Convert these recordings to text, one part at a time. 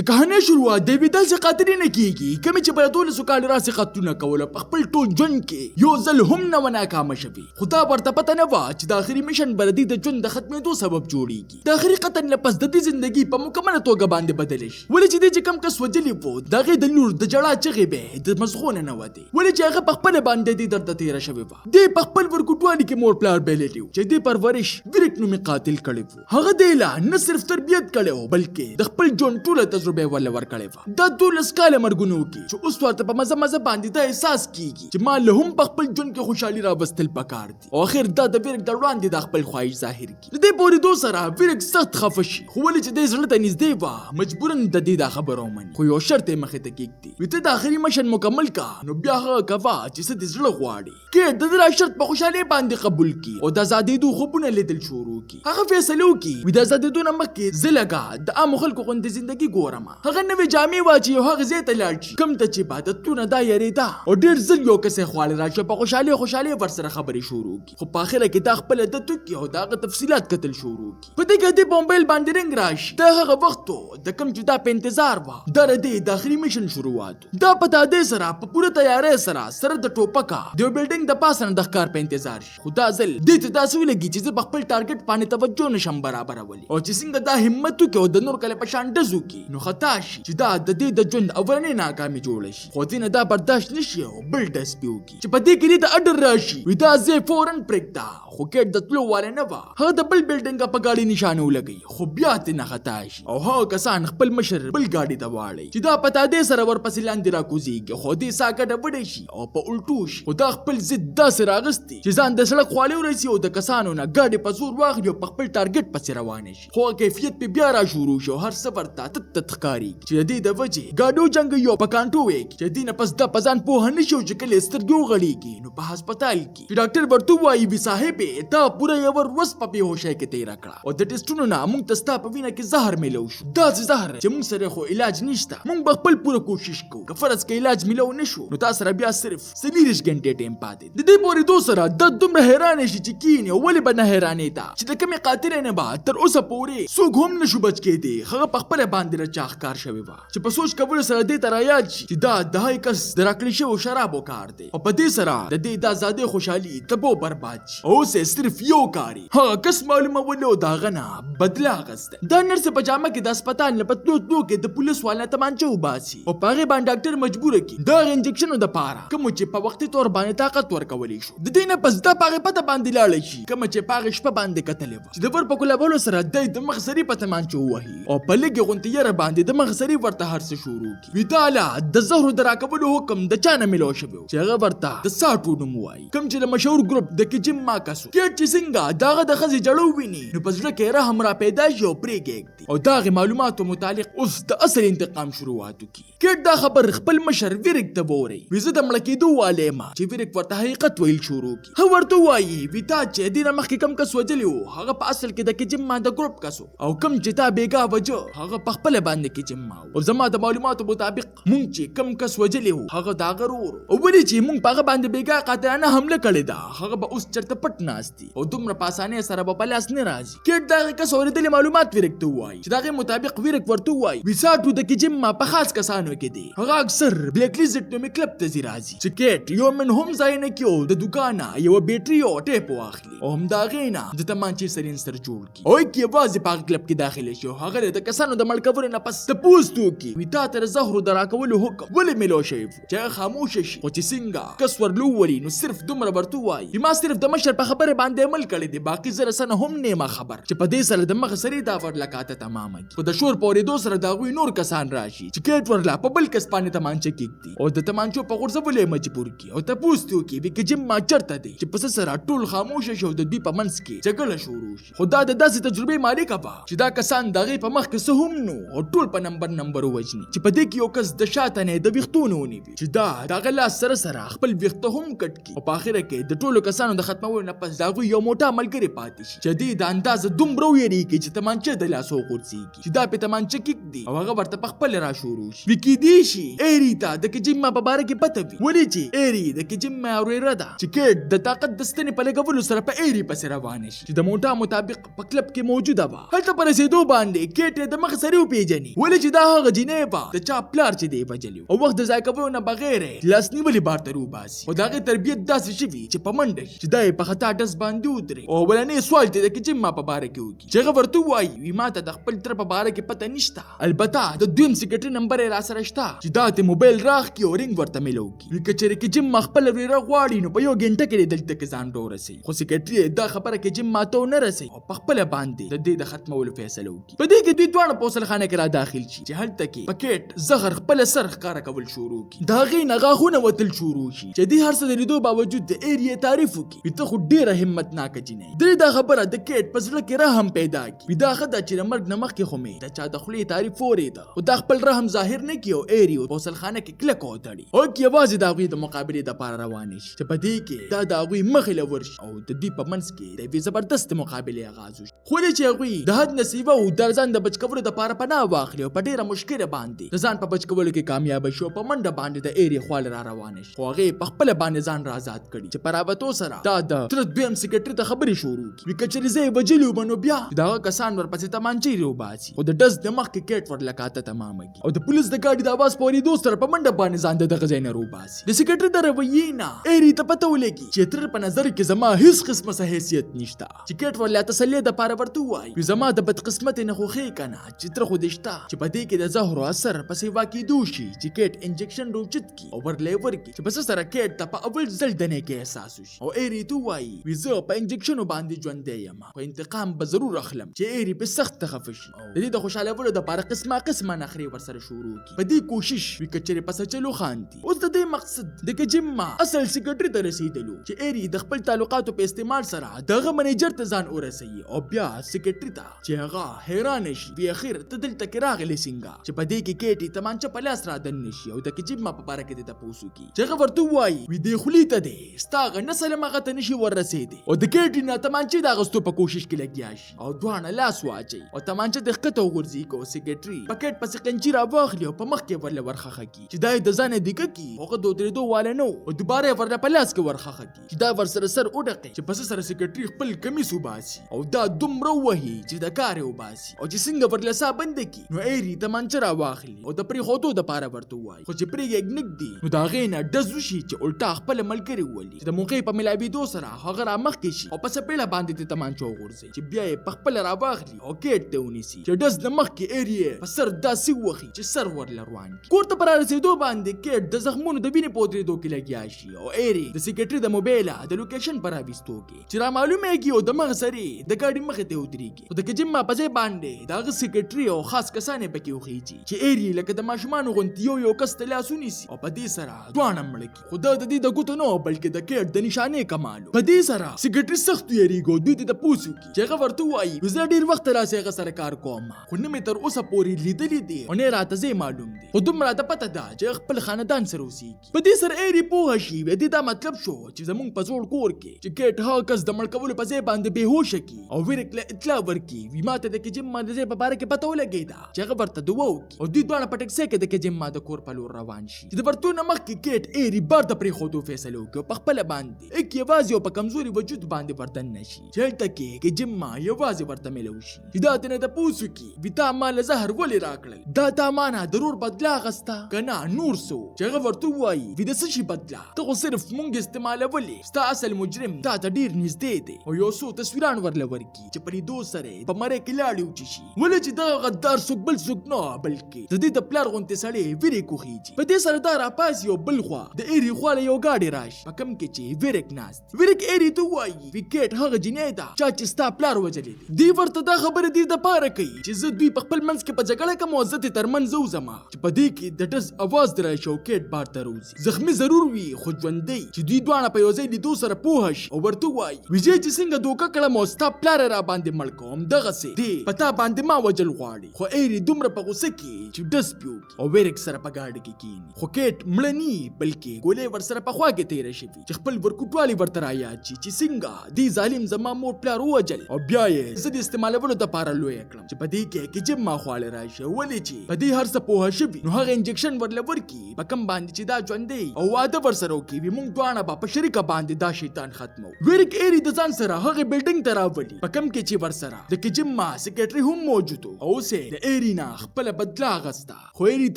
د کهانه شروعات د داسې قاتلې نه کیږي کوم چې په 12 کال راسي قتلونه کول په خپل ټول ژوند کې یو ځل هم نه وناکام شوي. خدا ورته پته نه و چې د اخري میشن بلدي د ژوند د ختمېدو سبب جوړیږي. د اخري قتل نه پس د دې ژوندۍ په مکمله توګه باندې بدل شي. ولې چې د کم کس وجلی وو دغه د لور د جړه چغې به د مزخونه نه وته. ولې چې هغه په خپل باندې د درد تیر شوی و. د په خپل ورکوټوالي کې مور پلار بیلټیو چې د پرورش ورک نومي قاتل کړي وو. هغه د اعلان نه صرف تربیت کړو بلکې د خپل ژوند ټوله تجربه ول ورکړي و. د 12 کال مرګونو کې چې اوس ورته په مزه مزه باندې د احساس کیږي چې ما له هم په خپل ژوند کې خوشحالي راوستل پکار دي. او اخر دا د ورک د وړاندې د خپل خواهش ظاهر کی. د پوری دو سره ورک سخت خفه شي. خو ولې چې د زړه ته نږدې و مجبورن د دې د خبرو من. خو یو شرط مخې ته کېږي. وته د اخري مشن مکمل کا نو بیا هغه کوا چې څه د زړه غواړي کې د دې شرط په خوشحالي باندې قبول کی او د آزادېدو خوبونه لیدل شروع کی. هغه فیصله وکي و د آزادېدو نه مخکې زلګه د عام خلکو غوندې ژوندۍ ګورم. هغه نوې جامې واچي او هغه زه ته لاړ شي کوم ته چې عبادتونه دا یریدا او ډېر زل یو کسه خواله راشه په خوشحالي ورسره خبرې شروع کی. خو په اخر کې دا خپل د توکي او دا تفصيلات کتل شروع کی. په دې کې د موبایل باندې رنگ راشي. دا هغه وخت د کم چې دا په انتظار و د دې د اخري میشن شروعات. دا پتا دې سره په پوره تیارې سره د ټوپکا د بلډینګ د پاسه د ښکار په انتظار شي. خو دا ځل دې ته تاسو لګي چې په خپل ټارګټ باندې توجه نشم برابرولي او چې څنګه دا همت وکړو د نور کله په شان دزو کی نو خطا شي چې دا د دې د ژوند اولنې ناکامي جوړ شي. خو دې نه دا برداشت نشي او بل دس پیوږي چې په دې کې د اډر راشي ودا زه فورن پرېږدا. خو کې د تلو واره نه و. هغه د بل بلډینګ په گاډي نشانه ولګي خو بیا ته نه خطا شي او هغه کسان خپل مشر بل گاډي ته واړي چې دا پتا دې سره ورپسې لاندې راکوزيږي. خو دې ساګه وړي شي او په الټو شي. خو دا خپل ضد داسې راغستي چې ځان د سړک خواله ورسي او د کسانو نه گاډي په زور واخلي او په خپل ټارګټ پسې روان شي. خو کیفیت په بیا را شروع شو. هر سفر ته تتخکاری چې دې د وجه گاډو جنگ یو په کانټو وي چې دې نه پس د پزان په هنه شو چې کله سترګو غړيږي نو په هسپتال کې ډاکټر ورته وایي وی صاحب تا پوره یو ورځ په بهوشه کې تیر کړه او د ټیسټونو نه موږ ته ستا په وینه کې زهر ملو شو. دا زهر چې موږ سره خو علاج نشته. موږ خپل پوره کوشش کوو که فرض کې علاج ملو نشو نو تاسو را بیا صرف 30 غنټې ټیم پاتې. د دې پوری دو سره د دومره حیران شي چې کینه ولې به نه حیرانې تا چې د کومه قاتل نه با تر اوسه پورې څوک هم نشو بچ کېدی. هغه په خپل باندې راچاخ کار شوی و چې په سوچ کول سره دې تر یاد شي چې دا د هاي کس درکلی شو شرابو کار دی او په دې سره د دې د آزادۍ خوشحالي تبو برباد شي. او سه صرف یو کاری هغه کس معلومه ولو دا غنا بدلا غست. دا نرس پجامه کې د هسپتال نه پتلو کې د پولیس والنه تمانچه وباسي او پاغه باندې ډاکټر مجبور کی دا انجکشن د پاره کوم چې په وخت تور باندې طاقت ورکولې شو. د دې نه پس دا پاغه پته باندې لاړ شي کوم چې پاغه شپه باندې کتلې و چې د ور په کوله بولو سره د مخسری په تمانچه وهي او په لګي غونټیر باندې د مخسری ورته هرڅ شروع کی. ویتالا د زهر دراکولو حکم د چانه ملو شوی چې هغه ورته د ساټو نوم وای کوم چې د مشهور ګروپ د کجم ماکاسو کې چې څنګه داغه د خزي جړو ویني نو پس لکه رحم را پیدا شي او پرېږدي او داغه معلوماتو متعلق اوس د اصل انتقام شروعاتو کی. کې دا خبر خپل مشر ورک ته ووري وزه د ملکیدو والے ما چې ورک ورته حقیقت ویل شروع کی. هو ورته وایي ویتا چې دینه مخکې کم کس وجلیو هغه په اصل کې د کجم ما د ګروپ کسو او کم چې تا بیګا وجو هغه په خپل باندې کجم ما او زما د معلوماتو مطابق مونږ چې کم کس وجلیو هغه دا غرور او ولې چې مونږ په باندې بیګا قاتلانه حمله کړې ده هغه به اوس چرته پټ ناشتي او دومره پاسانه سره په لاس نه راځي. کې دا کس اوریدل معلومات ورکته وایي چې داغه مطابق ورک ورته وایي وساتو د کجم ما په خاص کسانو کې دي هغه اکثر بلیک لیزټ نومي کلب ته راځي چې کېټ یو من هم ځای نه کیو د دکانه یو بیټري او ټیپ واخلي او هم دا غینا د تمانچې سرین سر جوړ کی او کې واځي په کلب کې داخله شو هغه د کسانو د ملکور نه پس ته پوسټو کی ویتا تر زهر دراکول حکم ولې ملو شي چې خاموش شي او چې څنګه کس ورلو ولي نو صرف دومره ورته وایي ما صرف د مشر په خبره باندې عمل کړی دی باقي زره سنه هم نه ما خبر چې په دې سره د مخ سری دا ورلکاته تمام په د شور پورې دو سره دا غوي نور کسان راشي چې کېټ ورلا په بل کس باندې تمانچه کېږي او د تمانچو په غورځولې مجبور کی او ته پوښتنه کوي چې جیم ما چرته دی چې پس سره ټول خاموش شو د دې په منځ کې جګړه شروع شي. خدا د داسې تجربه مالک وا چې دا کسان دغه په مخ کې سهم نو او ټول په نمبر وجني چې په دې کې یو کس د شاته نه د وختونو ونیوي چې دا دغه لاس سره خپل وخته هم کټ کی او په اخر کې د ټولو کسانو د ختمولو نه پس دا یو موټه ملګری پاتې شي چې دې د انداز دومره ویری کې چې تمانچه د لاسو غورځيږي چې دا په تمانچه کې دی او هغه ورته په خپل را شروع شي وکي دی شي ایریتا د کجیم په باره کې پته وي ولې چې ایری د کجیم اورېره ده چې کې د طاقت د ستنې په لګولو سره په ایری پسې روان شي چې د موټا مطابق په کلب کې موجوده و هلته پر رسیدو باندې کېټ د مخ سره پیژني ګڼي ولې چې دا هغه جنې به د چا پلار چې دی وجلی او وخت د ځای کولو نه بغیر لاس نیولې بار ته روباسي خو د هغې تربیت داسې شوي چې په منډه شي چې دا یې په خطا ډز باندې ودرې او اولنی سوال ته د کې ما په باره کې وکړي چې هغه ورته ووایي وي ما ته د خپل تره په باره کې پته نشته البته د دویم سیکرټري نمبر یې راسره شته چې دا ته موبایل راخکړي او رنګ ورته میلو کړي وي که چېرې کې جم ما خپله ورېره غواړي نو په یو ګنټه کې دې دلته کې ځان ورسوي خو سیکرټري دا خبره کې جم ما ته ونه رسوي او په خپله باندې د دې د ختمولو فیصله وکړي په دې کې دوی دواړه په غسلخانه کې را داخل شي چې هلته کې په کیټ زهر خپله سر ښکاره کول شروع کړي د هغې نه غاښونه وتل شروع شي چې دې هر څه د لیدو باوجود د ایرې تعریف وکړي ته خو ډېره همتناکه جینۍ درې دا خبره د کیټ په زړه کې رحم پیدا کړي دا ښه ده چې د مرګ نه مخکې خو مې د چا د خولې تعریف واورېده خو دا خپل رحم ظاهر نه کړي او ایرې په غسلخانه کې کلکه وتړي اوک یوازې د هغوی د مقابلې دپاره روانې شي چې په دې کې دا د هغوی مخې له ورشي او د دوی په منځ کې د یوې زبردست مقابلې آغاز وشي خو چې هغوی د حد نصیبه او د ځان د بچ کولو دپاره پناه واخلي او په ډېره مشکله باندې د ځان په بچ کولو کې کامیابه شي او په منډه باندې د ایرې خواله را روانه شي خو هغې په خپله باندې ځان را آزاد کړي چې په رابطو سره دا د تره دویم سیکرټري ته خبرې شروع کړي که چېرې زه یې وجلي وم نو بیا د هغه کسان ورپسې تمانچې راوباسي خو د ډز د مخکې کیټ ورلکاته تمامه کړي او د پولیس د ګاډي د اواز په اورېدو سره په منډه باندې ځان د دغه ځای نه راوباسي د سیکرټري د رویې نه ایرې ته پته ولګي چې تره په نظر کې زما هیڅ قسمه څه حیثیت نشته چې کیټ ورله تسلۍ دپاره ورته ووایي زما د بدقسمتۍ نه خوښې که نه چې تره خو دې شته چې په دې کې د زهرو اثر پسې واقعېدو شي چې کیټ انجکشن راوچت کړي او ورله یې ورکړي چې پسه سره کیټ ته په اول ځل دنې کې احساس وشي او ایرې ته ووایي زه په انجکشنو باندې ژوندی یم خو انتقام به ضرور اخلم چې ایرې په سخت خفه شي او د دې د خوشحالولو دپاره قسمه نخرې ورسره شروع کړي په دې کوشش وي که چېرې پسه چلو خاندي اوس د دې مقصد د کجما اصل سیکرټري ته رسېدلو چې ایرې د خپل تعلقاتو په استعمال سره دغه منیجر ته ځان ورسوي او بیا سیکرټري ته چې هغه حیرانه شي وي اخر ته دلته کې راغلې څنګه چې په دې کې کیټي تمانچه په لاس را دننه شي او د کجما په باره کې دې تپوس وکړي چې هغه ورته ووایي وي دې خولې ته دی ستا هغه نسل هم هغه ته نشي وررسېدی او د کیټي نه تمانچې د اخیستو په کوشش کې لګیا شي او دواړه لاس واچوي او تمانچه د ښکته وغورځي که سیکرټري په کیټ پسې قنچي راواخلي او په مخ کې ورله ورخښه کړي چې دا یې د ځانه دیګه کړي هغه د ودرېدو واله نه و او دوباره یې ورله په لاس کې ورخښه کړي چې دا ورسره سر وډقي چې پسه سره سیکرټري خپل کمیس وباسي او دا دومره ووهي چې د کار یې وباسي او چې څنګه ورله ساه بنده کړي نو ایرې تمانچه راواخلي او د پرېښودو دپاره ورته ووایي خو چې پرېږدي ږنږدي نو د هغې نه ډز وشي چې الټا خپله ملګرې وولي چې د موقعې په ملاوېدو سره هغه رامخکې شي او په څپېړه باندې د تمانچه وغورځي چې بیا یې په خپله راواخلي او کیټ ته ونیسي چې ډز د مخکې ایرې په سر داسې ووهي چې سر ورله روان کړي کور ته په رارسېدو باندې کیټ د زخمونو د وینې په ودرېدو کې لګیا شي او ایرې د سیکرټري د موبایله د لوکیشن په راویستو کې چې رامعلومېږي او د مغز سرې د ګاډي مخې ته ودرېږي خو د کجما په ځای باندې د هغه سیکرټري او خاص کسان یې پکې وخیجي چې ایرې لکه د ماشومانو غوندې یو کس ته لاس ونیسي او په دې سره دواړه مړه کړي خو دا د دې د ګوتو نه بلکې د کیټ د نشانې کمالو په دې سره سیکرټري سخت ویریږي او دوی ته تپوس وکړي چې هغه ورته ووایي زه ډېر وخت راسې هغه سره کار کوم خو نه مې تر اوسه پورې لیدلي دي او نه راته ځای معلوم دی خو دومره راته پته ده چې خپل خاندان سره اوسېږي په دې سره ایرې پوهه شي د دې دا مطلب شو چې زموږ په زوړ کور کې چې کیټ هغه کس د مړ کولو په ځای باندې بېهوشه کړي او ویرک له اطلاع ورکړي وي ماته د کجما د ځای په باره کې پته ولګېده چې هغه ورته دعا وکړي او دوی دواړه په ټکسۍ کې د کجما د کور په لور روان شي چې د ورتو نه مخکې کیټ ایرې بار ته پرېښودو فیصله وکړي او په خپله باندې ایک یوازې او په کمزوري وجود باندې ورتن نه شي چې هلته کې کجما یوازې ورته میلو شي چې دا ترې تپوس وکړي وي تا ما له زهر ولې راکړل دا تا ما نه ضرور بدله اخسته که نه نور څه چې هغه ورته ووایي وي د څه شي بدله ته خو صرف مونږ استعمالولې ستا اصل مجرم تا ته ډېر نږدې دی او یو څو تصویران ورله ورکړي چې په لیدو سره په مرۍ کې لاړې وچې شي ولې چې دغه غدار څوک بل څوک نه بلکې د دې د پلار غوندې سړی ویرې کوخیږي په دې سره دا راپاسي او بل خوا د ایرې خواله یو ګاډی راشي په کم کې چې ویرک ناست ویرک ایرې ته ووایي وي کیټ هغه جنۍ ده چا چې ستا پلار وجلی دی دوی ورته دا خبره دې دپاره کوي چې زه دوی په خپل منځ کې په جګړه کوم او زه دې تر منځ وځم چې په دې کې د ډز اواز در راشي او کیټ بار ته راوځي زخمي ضرور وي خو ژوندی چې دوی دواړه په یو ځای لیدو سره پوهه شي او ورته ووایي ویجې چې څنګه دوکه کړم او ستا پلار را باندې مړ کوم دغسې دی په تا باندې ما وجل غواړي خو ایرې دومره په غوسه کې چې ډز پې وکړي او ویرک سره په ګاډي کې کښېني خو کیټ مړه نی بلکې ګولۍ ورسره په خوا کې تېره شوي چې خپل ورکوټوالي ورته رایاد شي چې څنګه دې ظالم زما مور پلار ووجل او بیا یې زه د استعمالولو دپاره لویه کړم چې په دې کې کجما خواله راشي ولې چې په دې هر څه پوهه شوي نو هغه انجکشن ورله ورکړي په کم باندې چې دا ژوندی او واده ورسره وکړي وي موږ دواړه به په شریکه باندې دا شیطان ختمو ویرک ایرې د ځان سره هغې بلډینګ ته راولي په کم کې چې ورسره د کجما سیکرټري هم موجود او اوس یې د ایری نه خپل بدلا غستا خو ایری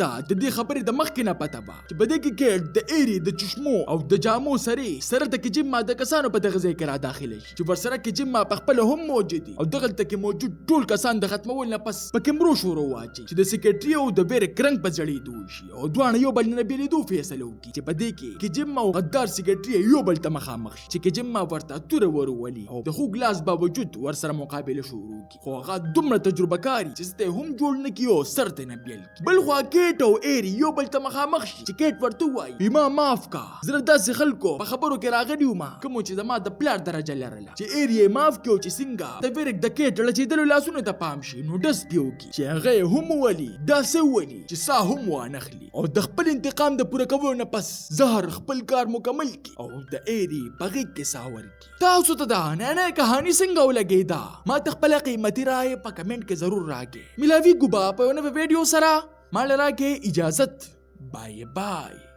ته د دې خبرې د مخکې نه پته وه چې په دې کې کیټ د ایری د چشمو او د جامو سره د کجیما د کسانو په دغه ځای کې را داخله شي چې ورسره کجیما په خپل هم موجود دي او دغلته کې موجود ټول کسان د ختمول نه پس پکې مرو شروع واچي چې د سیکریټري او د بیرک رنګ په ځړېدو شي او دواړه یو بل نه بیلیدو فیصله وکړي چې په دې کې کجیما او غدار سیکریټري یو بل ته مخامخ شي چې کجیما ورته توره ورولي او د خوږ لاس باوجود ورسره مقابله شروع کړي خو هغه دومره تجربه کاري چې ته هم جوړ نه کیو سر ته نه بیل بل خوا کیټ او ایری یو بل ته مخامخ شي چې کیټ ورته وایي ما معاف کا زه داسې خلکو په خبرو کې راغلی وم کوم چې زما د پلار درجه لرله چې ایری معاف کړو چې څنګه د بیرک د کیټ لچېدلو لاسونو ته پام شي نو ډس پیو کی چې هغه هم ولي داسې ولي چې سا هم وانخلي او د خپل انتقام د پوره کولو نه پس زهر خپل کار مکمل کی او د ایری په غېږ کې سا ورکړي تاسو ته دا نه کہانی څنګه ولګېده ما ته خپل قیمتي رائے په کمنټ کې ضرور راکړئ ملاوي ګوبا په نوې ویډیو سره مال راکې اجازت بای بای